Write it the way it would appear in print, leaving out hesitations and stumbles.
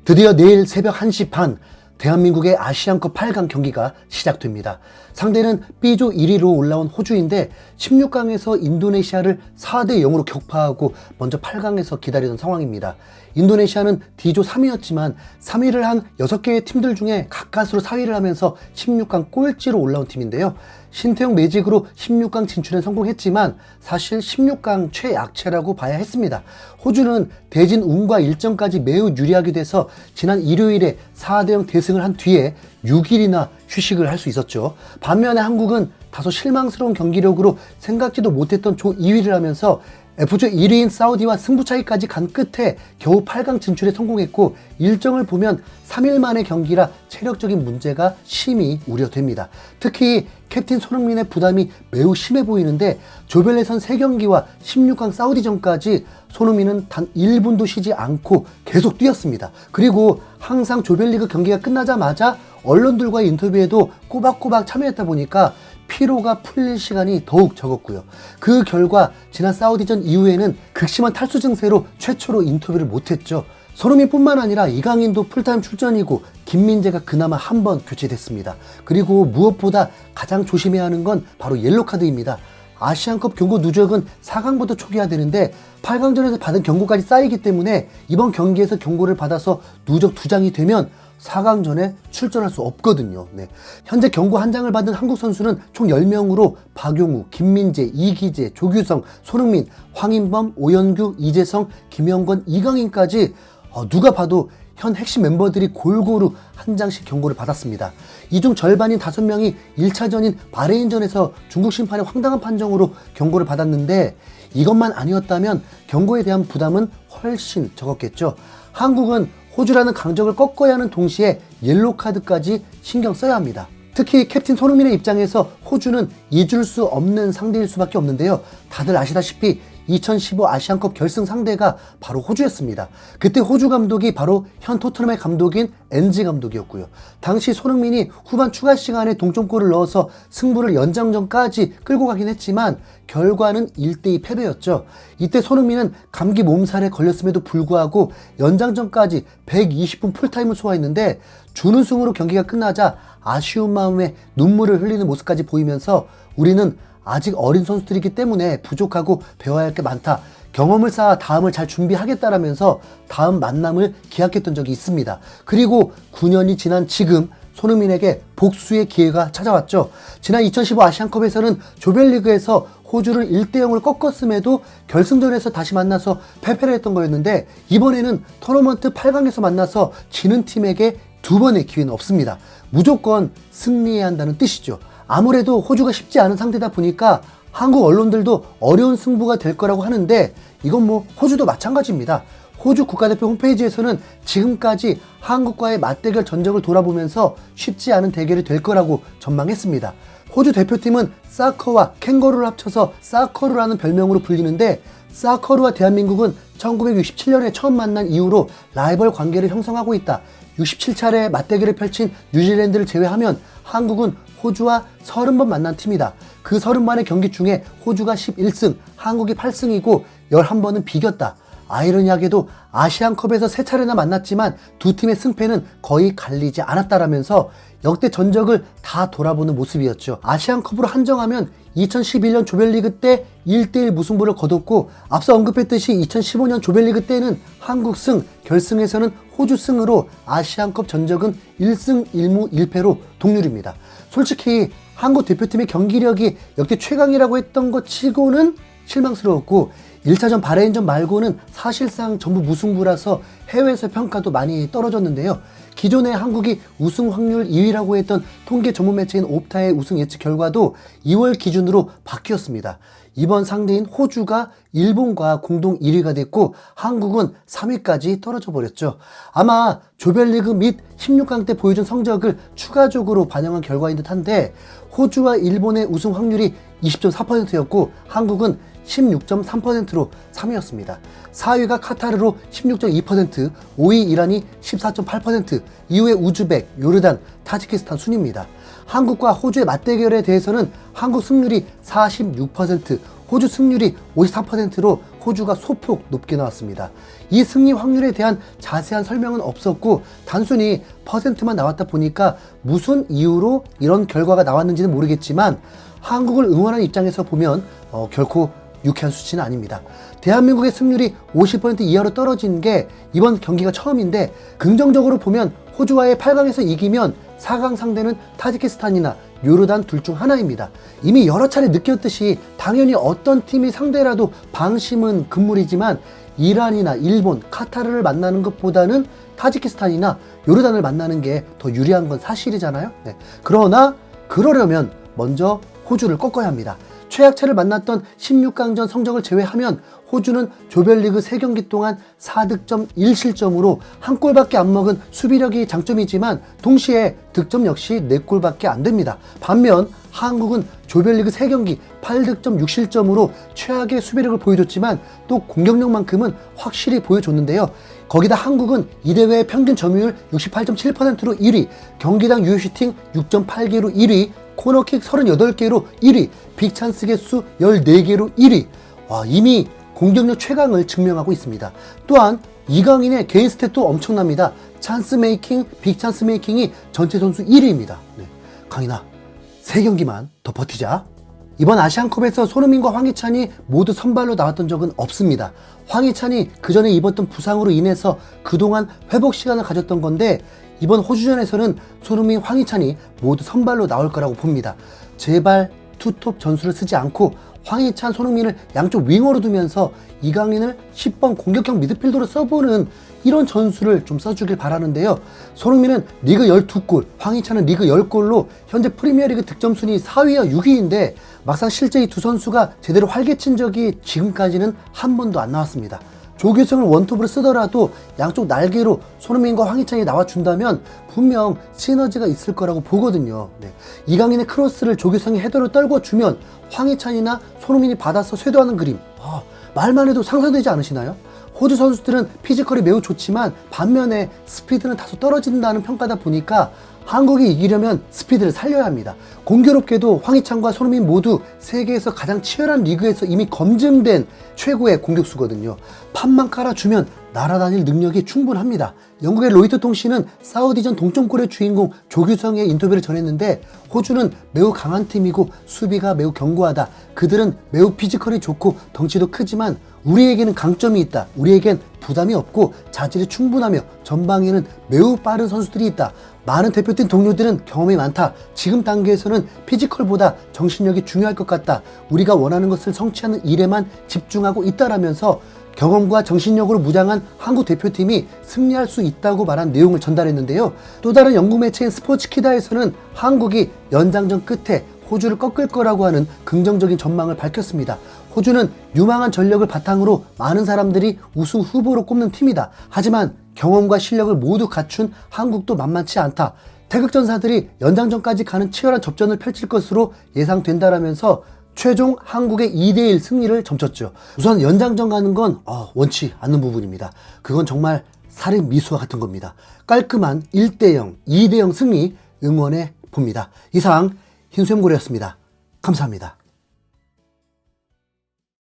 드디어 내일 새벽 1시 반 대한민국의 아시안컵 8강 경기가 시작됩니다. 상대는 B조 1위로 올라온 호주인데 16강에서 인도네시아를 4대 0으로 격파하고 먼저 8강에서 기다리던 상황입니다. 인도네시아는 D조 3위였지만 3위를 한 6개의 팀들 중에 가까스로 4위를 하면서 16강 꼴찌로 올라온 팀인데요. 신태용 매직으로 16강 진출에 성공했지만 사실 16강 최약체라고 봐야 했습니다. 호주는 대진 운과 일정까지 매우 유리하게 돼서 지난 일요일에 4대0 대승을 한 뒤에 6일이나 휴식을 할 수 있었죠. 반면에 한국은 다소 실망스러운 경기력으로 생각지도 못했던 조 2위를 하면서 F조 1위인 사우디와 승부 차이까지 간 끝에 겨우 8강 진출에 성공했고, 일정을 보면 3일 만의 경기라 체력적인 문제가 심히 우려됩니다. 특히 캡틴 손흥민의 부담이 매우 심해 보이는데 조별 예선 3경기와 16강 사우디전까지 손흥민은 단 1분도 쉬지 않고 계속 뛰었습니다. 그리고 항상 조별리그 경기가 끝나자마자 언론들과의 인터뷰에도 꼬박꼬박 참여했다 보니까 피로가 풀릴 시간이 더욱 적었고요. 그 결과 지난 사우디전 이후에는 극심한 탈수 증세로 최초로 인터뷰를 못했죠. 손흥민뿐만 아니라 이강인도 풀타임 출전이고 김민재가 그나마 한 번 교체됐습니다. 그리고 무엇보다 가장 조심해야 하는 건 바로 옐로카드입니다. 아시안컵 경고 누적은 4강부터 초기화 되는데 8강전에서 받은 경고까지 쌓이기 때문에 이번 경기에서 경고를 받아서 누적 2장이 되면 4강전에 출전할 수 없거든요. 현재 경고 1장을 받은 한국 선수는 총 10명으로 박용우, 김민재, 이기재, 조규성, 손흥민, 황인범, 오연규, 이재성, 김영권, 이강인까지 누가 봐도 현 핵심 멤버들이 골고루 1장씩 경고를 받았습니다. 이 중 절반인 5명이 1차전인 바레인전에서 중국 심판의 황당한 판정으로 경고를 받았는데, 이것만 아니었다면 경고에 대한 부담은 훨씬 적었겠죠. 한국은 호주라는 강적을 꺾어야 하는 동시에 옐로카드까지 신경 써야 합니다. 특히 캡틴 손흥민의 입장에서 호주는 잊을 수 없는 상대일 수밖에 없는데요. 다들 아시다시피 2015 아시안컵 결승 상대가 바로 호주였습니다. 그때 호주 감독이 바로 현 토트넘의 감독인 엔지 감독이었고요. 당시 손흥민이 후반 추가 시간에 동점골을 넣어서 승부를 연장전까지 끌고 가긴 했지만 결과는 1대2 패배였죠. 이때 손흥민은 감기 몸살에 걸렸음에도 불구하고 연장전까지 120분 풀타임을 소화했는데 준우승으로 경기가 끝나자 아쉬운 마음에 눈물을 흘리는 모습까지 보이면서 우리는 아직 어린 선수들이기 때문에 부족하고 배워야 할 게 많다, 경험을 쌓아 다음을 잘 준비하겠다라면서 다음 만남을 기약했던 적이 있습니다. 그리고 9년이 지난 지금 손흥민에게 복수의 기회가 찾아왔죠. 지난 2015 아시안컵에서는 조별리그에서 호주를 1대0으로 꺾었음에도 결승전에서 다시 만나서 패배를 했던 거였는데, 이번에는 토너먼트 8강에서 만나서 지는 팀에게 2번의 기회는 없습니다. 무조건 승리해야 한다는 뜻이죠. 아무래도 호주가 쉽지 않은 상대다 보니까 한국 언론들도 어려운 승부가 될 거라고 하는데, 이건 호주도 마찬가지입니다. 호주 국가대표 홈페이지에서는 지금까지 한국과의 맞대결 전적을 돌아보면서 쉽지 않은 대결이 될 거라고 전망했습니다. 호주 대표팀은 사커와 캥거루를 합쳐서 사커루라는 별명으로 불리는데, 사커루와 대한민국은 1967년에 처음 만난 이후로 라이벌 관계를 형성하고 있다. 67차례 맞대결을 펼친 뉴질랜드를 제외하면 한국은 호주와 30번 만난 팀이다. 그 30번의 경기 중에 호주가 11승, 한국이 8승이고 11번은 비겼다. 아이러니하게도 아시안컵에서 3차례나 만났지만 두 팀의 승패는 거의 갈리지 않았다라면서 역대 전적을 다 돌아보는 모습이었죠. 아시안컵으로 한정하면 2011년 조별리그 때 1대1 무승부를 거뒀고, 앞서 언급했듯이 2015년 조별리그 때는 한국 승, 결승에서는 호주 승으로 아시안컵 전적은 1승 1무 1패로 동률입니다. 솔직히 한국 대표팀의 경기력이 역대 최강이라고 했던 것 치고는 실망스러웠고, 1차전 바레인전 말고는 사실상 전부 무승부라서 해외에서 평가도 많이 떨어졌는데요. 기존에 한국이 우승 확률 2위라고 했던 통계 전문 매체인 옵타의 우승 예측 결과도 2월 기준으로 바뀌었습니다. 이번 상대인 호주가 일본과 공동 1위가 됐고 한국은 3위까지 떨어져 버렸죠. 아마 조별리그 및 16강 때 보여준 성적을 추가적으로 반영한 결과인 듯한데, 호주와 일본의 우승 확률이 20.4%였고 한국은 16.3%로 3위였습니다. 4위가 카타르로 16.2%, 5위 이란이 14.8%, 이후에 우즈벡, 요르단, 타지키스탄 순입니다. 한국과 호주의 맞대결에 대해서는 한국 승률이 46%, 호주 승률이 54%로 호주가 소폭 높게 나왔습니다. 이 승리 확률에 대한 자세한 설명은 없었고 단순히 퍼센트만 나왔다 보니까 무슨 이유로 이런 결과가 나왔는지는 모르겠지만 한국을 응원하는 입장에서 보면 결코 유쾌한 수치는 아닙니다. 대한민국의 승률이 50% 이하로 떨어진 게 이번 경기가 처음인데 긍정적으로 보면 호주와의 8강에서 이기면 4강 상대는 타지키스탄이나 요르단 둘 중 하나입니다. 이미 여러 차례 느꼈듯이 당연히 어떤 팀이 상대라도 방심은 금물이지만 이란이나 일본, 카타르를 만나는 것보다는 타지키스탄이나 요르단을 만나는 게 더 유리한 건 사실이잖아요. 네. 그러나 그러려면 먼저 호주를 꺾어야 합니다. 최약체를 만났던 16강전 성적을 제외하면 호주는 조별리그 3경기 동안 4득점 1실점으로 한 골밖에 안 먹은 수비력이 장점이지만 동시에 득점 역시 4골밖에 안 됩니다. 반면 한국은 조별리그 3경기 8득점 6실점으로 최악의 수비력을 보여줬지만 또 공격력만큼은 확실히 보여줬는데요. 거기다 한국은 이 대회의 평균 점유율 68.7%로 1위, 경기당 유효슈팅 6.8개로 1위, 코너킥 38개로 1위, 빅찬스 개수 14개로 1위. 와, 이미 공격력 최강을 증명하고 있습니다. 또한 이강인의 개인 스탯도 엄청납니다. 찬스 메이킹, 빅찬스 메이킹이 전체 선수 1위입니다. 네. 강인아, 3경기만 더 버티자. 이번 아시안컵에서 손흥민과 황희찬이 모두 선발로 나왔던 적은 없습니다. 황희찬이 그 전에 입었던 부상으로 인해서 그동안 회복 시간을 가졌던 건데 이번 호주전에서는 손흥민, 황희찬이 모두 선발로 나올 거라고 봅니다. 제발 투톱 전술을 쓰지 않고 황희찬, 손흥민을 양쪽 윙어로 두면서 이강인을 10번 공격형 미드필더로 써보는 이런 전술을 좀 써주길 바라는데요. 손흥민은 리그 12골, 황희찬은 리그 10골로 현재 프리미어리그 득점 순위 4위와 6위인데 막상 실제 이 두 선수가 제대로 활개친 적이 지금까지는 한 번도 안 나왔습니다. 조규성을 원톱으로 쓰더라도 양쪽 날개로 손흥민과 황희찬이 나와준다면 분명 시너지가 있을 거라고 보거든요. 네. 이강인의 크로스를 조규성이 헤더로 떨궈주면 황희찬이나 손흥민이 받아서 쇄도하는 그림. 말만 해도 상상되지 않으시나요? 호주 선수들은 피지컬이 매우 좋지만 반면에 스피드는 다소 떨어진다는 평가다 보니까 한국이 이기려면 스피드를 살려야 합니다. 공교롭게도 황희찬과 손흥민 모두 세계에서 가장 치열한 리그에서 이미 검증된 최고의 공격수거든요. 판만 깔아주면 날아다닐 능력이 충분합니다. 영국의 로이터 통신은 사우디전 동점골의 주인공 조규성의 인터뷰를 전했는데 호주는 매우 강한 팀이고 수비가 매우 견고하다. 그들은 매우 피지컬이 좋고 덩치도 크지만 우리에게는 강점이 있다. 우리에겐 부담이 없고 자질이 충분하며 전방에는 매우 빠른 선수들이 있다. 많은 대표팀 동료들은 경험이 많다. 지금 단계에서는 피지컬보다 정신력이 중요할 것 같다. 우리가 원하는 것을 성취하는 일에만 집중하고 있다라면서 경험과 정신력으로 무장한 한국 대표팀이 승리할 수 있다고 말한 내용을 전달했는데요. 또 다른 영국 매체인 스포츠키다에서는 한국이 연장전 끝에 호주를 꺾을 거라고 하는 긍정적인 전망을 밝혔습니다. 호주는 유망한 전력을 바탕으로 많은 사람들이 우승 후보로 꼽는 팀이다. 하지만 경험과 실력을 모두 갖춘 한국도 만만치 않다. 태극전사들이 연장전까지 가는 치열한 접전을 펼칠 것으로 예상된다라면서 최종 한국의 2대1 승리를 점쳤죠. 우선 연장전 가는 건 원치 않는 부분입니다. 그건 정말 살인 미수와 같은 겁니다. 깔끔한 1대0, 2대0 승리 응원해 봅니다. 이상 흰수염고래였습니다. 감사합니다.